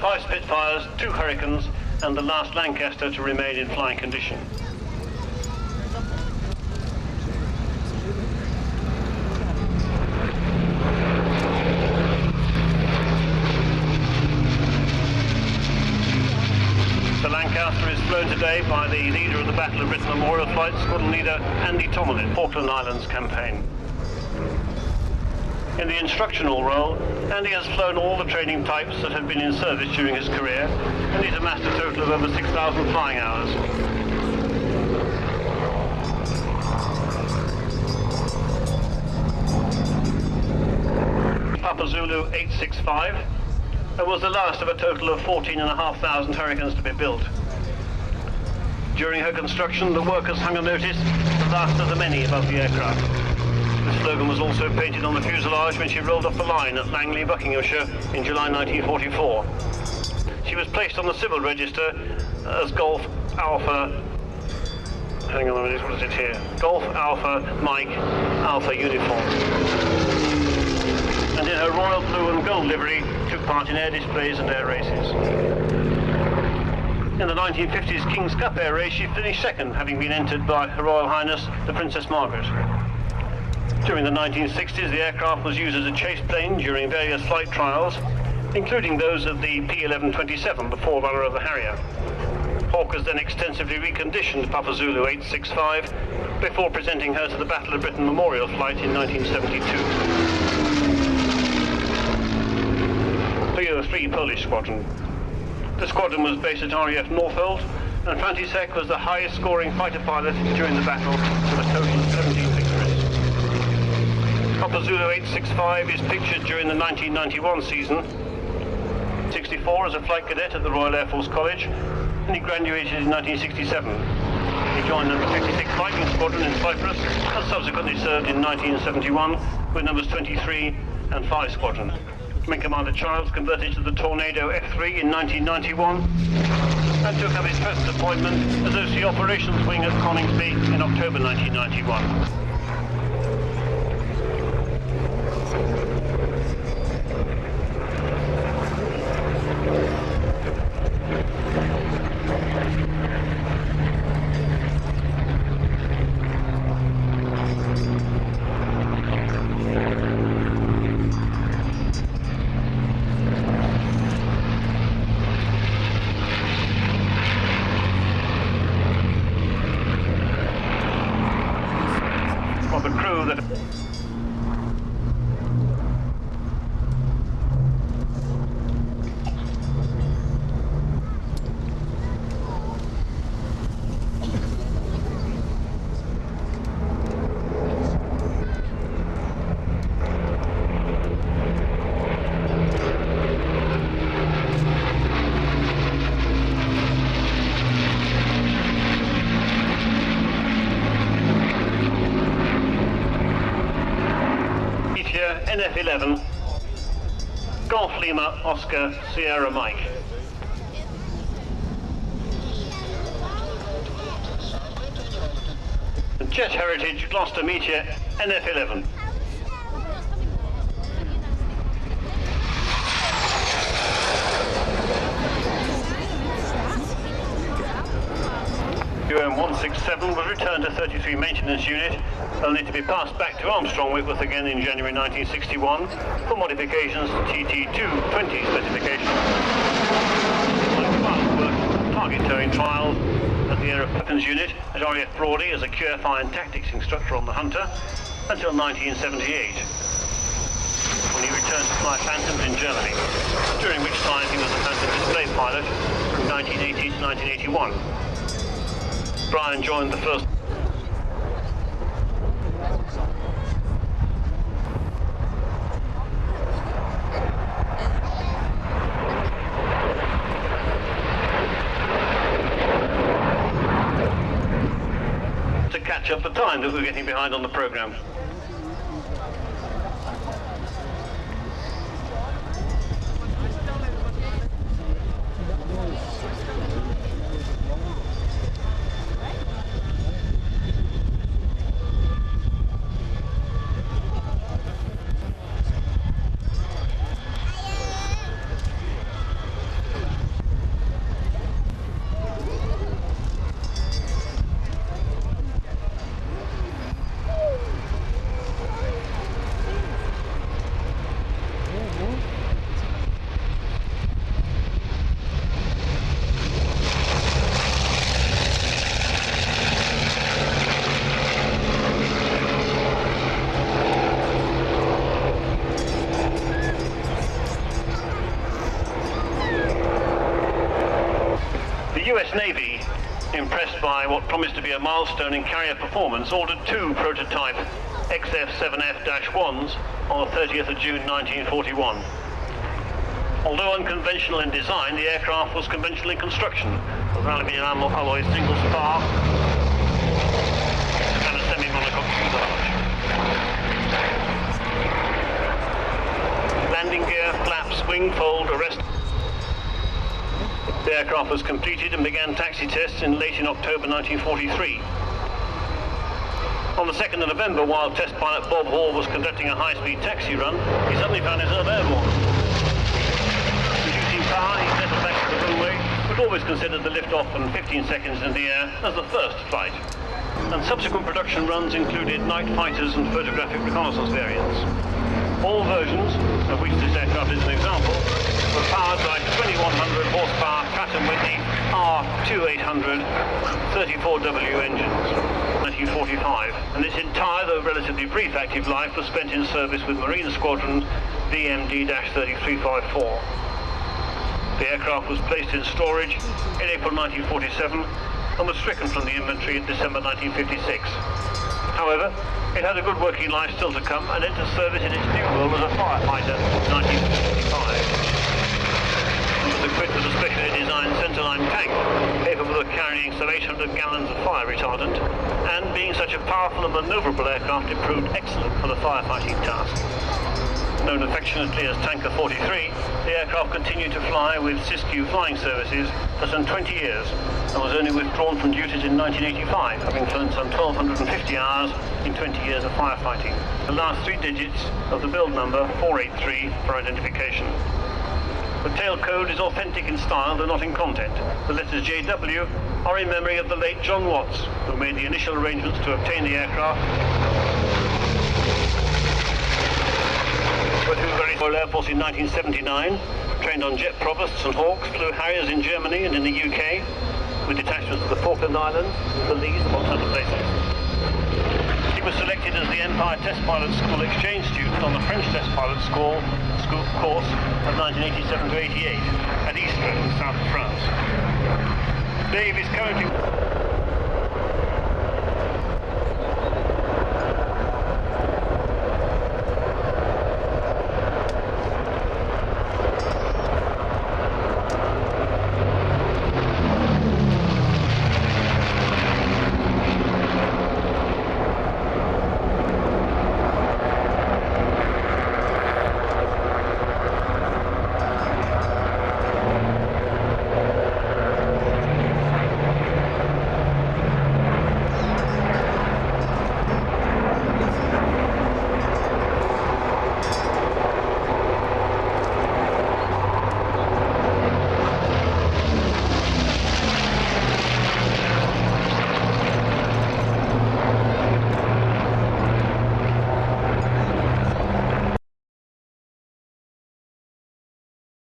5 Spitfires, 2 Hurricanes, and the last Lancaster to remain in flying condition. The Lancaster is flown today by the leader of the Battle of Britain Memorial Flight, Squadron Leader Andy Tomlin, Falkland Islands campaign. In the instructional role, Andy has flown all the training types that have been in service during his career, and he's amassed a total of over 6,000 flying hours. Papa Zulu 865, and was the last of a total of 14,500 Hurricanes to be built. During her construction, the workers hung a notice, "The last of the many," above the aircraft. The slogan was also painted on the fuselage when she rolled off the line at Langley, Buckinghamshire in July 1944. She was placed on the civil register as Golf Alpha, hang on a minute, what is it here? Golf Alpha Mike Alpha uniform. And in her royal blue and gold livery, took part in air displays and air races. In the 1950s King's Cup air race, she finished second, having been entered by Her Royal Highness the Princess Margaret. During the 1960s, the aircraft was used as a chase plane during various flight trials, including those of the P-1127, the forerunner of the Harrier. Hawkers then extensively reconditioned Papa Zulu 865 before presenting her to the Battle of Britain Memorial Flight in 1972. PO3 Polish Squadron. The squadron was based at RAF Northolt, and František was the highest scoring fighter pilot during the battle, with a total of 17 victories. Papa Zulu 865 is pictured during the 1991 season, 64 as a flight cadet at the Royal Air Force College, and he graduated in 1967. He joined the 56th Fighting Squadron in Cyprus, and subsequently served in 1971 with numbers 23 and 5 Squadron. Wing Commander Childs converted to the Tornado F3 in 1991 and took up his first appointment as OC Operations Wing at Coningsby in October 1991. The crew that Meteor NF11, Golf Lima Oscar Sierra Mike. The Jet Heritage Gloster Meteor NF11. UM167 was returned to 33 maintenance unit, only to be passed back to Armstrong Whitworth again in January 1961 for modifications to TT220 specification. Target towing trials at the Air Weapons Unit at RAF Brawley as a QFI and Tactics Instructor on the Hunter until 1978, when he returned to fly Phantoms in Germany, during which time he was a Phantom display pilot from 1980 to 1981. Brian joined the first to catch up the time that we're getting behind on the program. The US Navy, impressed by what promised to be a milestone in carrier performance, ordered 2 prototype XF-7F-1s on the 30th of June 1941. Although unconventional in design, the aircraft was conventional in construction, with aluminium alloy single spar and a semi-monocoque fuselage. Landing gear, flaps, wing fold, arrest. The aircraft was completed and began taxi tests late in October 1943. On the 2nd of November, while test pilot Bob Hall was conducting a high-speed taxi run, he suddenly found himself airborne. Reducing power, he settled back to the runway, but always considered the lift-off and 15 seconds in the air as the first flight. And subsequent production runs included night fighters and photographic reconnaissance variants. All versions, of which this aircraft is an example, were powered by 2100 horsepower Pratt & Whitney R2800 34W engines. 1945, and its entire, though relatively brief, active life was spent in service with Marine Squadron VMD-3354. The aircraft was placed in storage in April 1947 and was stricken from the inventory in December 1956. However, it had a good working life still to come and entered service in its new role as a firefighter in 1955. It was equipped with a specially designed centerline tank capable of carrying some 800 gallons of fire retardant, and being such a powerful and manoeuvrable aircraft, it proved excellent for the firefighting task. Known affectionately as Tanker 43, the aircraft continued to fly with Siskiyou flying services for some 20 years and was only withdrawn from duties in 1985, having flown some 1,250 hours in 20 years of firefighting. The last 3 digits of the build number 483 for identification. The tail code is authentic in style, though not in content. The letters JW are in memory of the late John Watts, who made the initial arrangements to obtain the aircraft, but who very Royal Air Force in 1979, trained on jet provosts and Hawks, flew Harriers in Germany and in the UK, with detachments to the Falkland Islands, Belize, amongst other places. He was selected as the Empire Test Pilot School exchange student on the French Test Pilot School course of 1987 to 88 at Istres in the south of France. Dave is currently